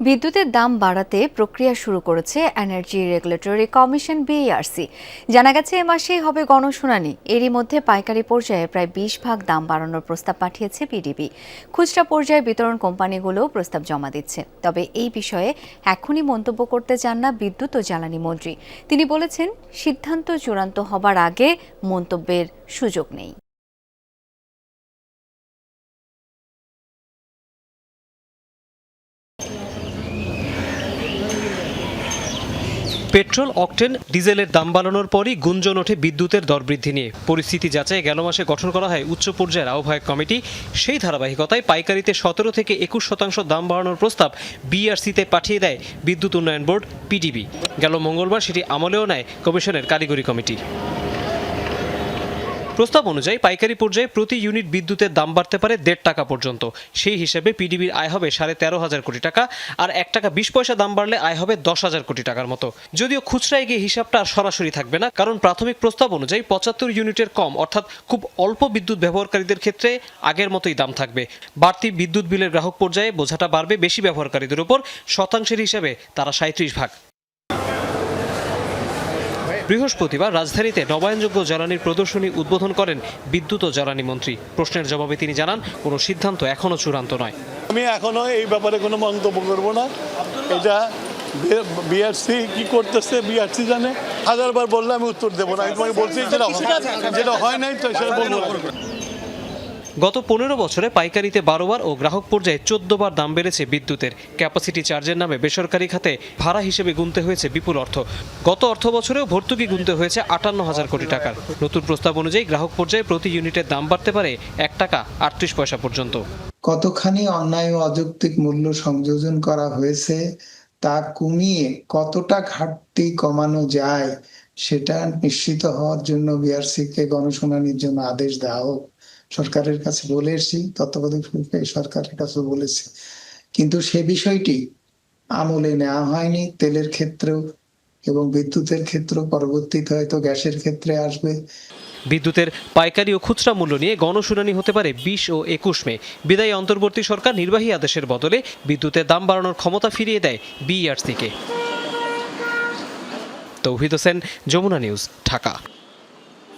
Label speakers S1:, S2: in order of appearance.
S1: বিদ্যুতের দাম বাড়াতে প্রক্রিয়া শুরু করেছে এনার্জি রেগুলেটরি কমিশন বিইআরসি। জানা গেছে এ মাসেই হবে গণশুনানি। এরই মধ্যে পাইকারি পর্যায়ে প্রায় 20 ভাগ দাম বাড়ানোর প্রস্তাব পাঠিয়েছে পিডিবি। খুচরা পর্যায়ে বিতরণ কোম্পানিগুলোও প্রস্তাব জমা দিচ্ছে। তবে এই বিষয়ে এখনই মন্তব্য করতে চান না বিদ্যুৎ ও জ্বালানি মন্ত্রী। তিনি বলেছেন, সিদ্ধান্ত চূড়ান্ত হবার আগে মন্তব্যের সুযোগ নেই।
S2: পেট্রোল, অকটেন, ডিজেলের দাম বাড়ানোর পরই গুঞ্জন ওঠে বিদ্যুতের দর বৃদ্ধি নিয়ে। পরিস্থিতি যাচাই গেল মাসে গঠন করা হয় উচ্চ পর্যায়ের আহ্বায়ক কমিটি। সেই ধারাবাহিকতায় পাইকারিতে 17 থেকে 21% দাম বাড়ানোর প্রস্তাব বিইআরসিতে পাঠিয়ে দেয় বিদ্যুৎ উন্নয়ন বোর্ড পিডিবি। গেল মঙ্গলবার সেটি আমলেও নেয় কমিশনের কারিগরি কমিটি। প্রস্তাব অনুযায়ী পাইকারি পর্যায়ে প্রতি ইউনিট বিদ্যুতের দাম বাড়তে পারে 1.5 টাকা পর্যন্ত। সেই হিসেবে পিডিবির আয় হবে 13,500 কোটি টাকা, আর 1 টাকা 20 পয়সা দাম বাড়লে আয় হবে 10,000 কোটি টাকার মতো। যদিও খুচরায় গিয়ে হিসাবটা আর সরাসরি থাকবে না, কারণ প্রাথমিক প্রস্তাব অনুযায়ী 75 ইউনিটের কম অর্থাৎ খুব অল্প বিদ্যুৎ ব্যবহারকারীদের ক্ষেত্রে আগের মতোই দাম থাকবে। বাড়তি বিদ্যুৎ বিলের গ্রাহক পর্যায়ে বোঝাটা বাড়বে বেশি ব্যবহারকারীদের উপর। শতাংশের হিসাবে তারা 37 ভাগ। বৃহস্পতিবার রাজধানীতে নবায়নযোগ্য জ্বালানির প্রদর্শনী উদ্বোধন করেন বিদ্যুৎ ও জ্বালানি মন্ত্রী। প্রশ্নের জবাবে তিনি জানান, কোনো সিদ্ধান্ত এখনো চূড়ান্ত নয়।
S3: আমি এখনো এই ব্যাপারে কোনো মন্তব্য করব না। এটা বিআরসি কি করতেছে বিআরসি জানে। হাজারবার বললে আমি উত্তর দেবো না। আমি তোমাকে বলছি যেটা হয় নাই তো সেটা বলবো না।
S2: গত 15 বছরে পাইকারিতে 12 বার ও গ্রাহক পর্যায়ে 14 বার দাম বেড়েছে বিদ্যুতের। ক্যাপাসিটি চার্জের নামে বেসরকারি খাতে ভাড়া হিসেবে গুনতে হয়েছে বিপুল অর্থ। গত অর্থ বছরেও ভর্তুকি গুনতে হয়েছে 58,000 কোটি টাকার। নতুন প্রস্তাব অনুযায়ী গ্রাহক পর্যায়ে প্রতি ইউনিটের দাম বাড়তে পারে 1 টাকা 38 পয়সা পর্যন্ত।
S4: কতখানি অন্যায় ও অযৌক্তিক মূল্য সংযোজন করা হয়েছে তা কমিয়ে কতটা ঘাটতি কমানো যায় সেটা নিশ্চিত হওয়ার জন্য বিআরসিকে গণশুনানির জন্য আদেশ দেওয়া হোক। সরকারের কাছে বলে এসেছি, তত্ত্বাবধায়ক সরকারের কাছে বলেছি, কিন্তু সে বিষয়টি আমলে নেওয়া হয়নি। তেলের ক্ষেত্রেও এবং বিদ্যুতের ক্ষেত্রেও, পরবর্তীতে হয়তো গ্যাসের ক্ষেত্রে আসবে।
S2: বিদ্যুতের পাইকারি ও খুচরা মূল্য নিয়ে গণশুনানি হতে পারে 20 ও 21 মে। বিদায়ী অন্তর্বর্তী সরকার নির্বাহী আদেশের বদলে বিদ্যুতের দাম বাড়ানোর ক্ষমতা ফিরিয়ে দেয় বিইআরসিকে। তৌহিদ হোসেন, যমুনা নিউজ, ঢাকা।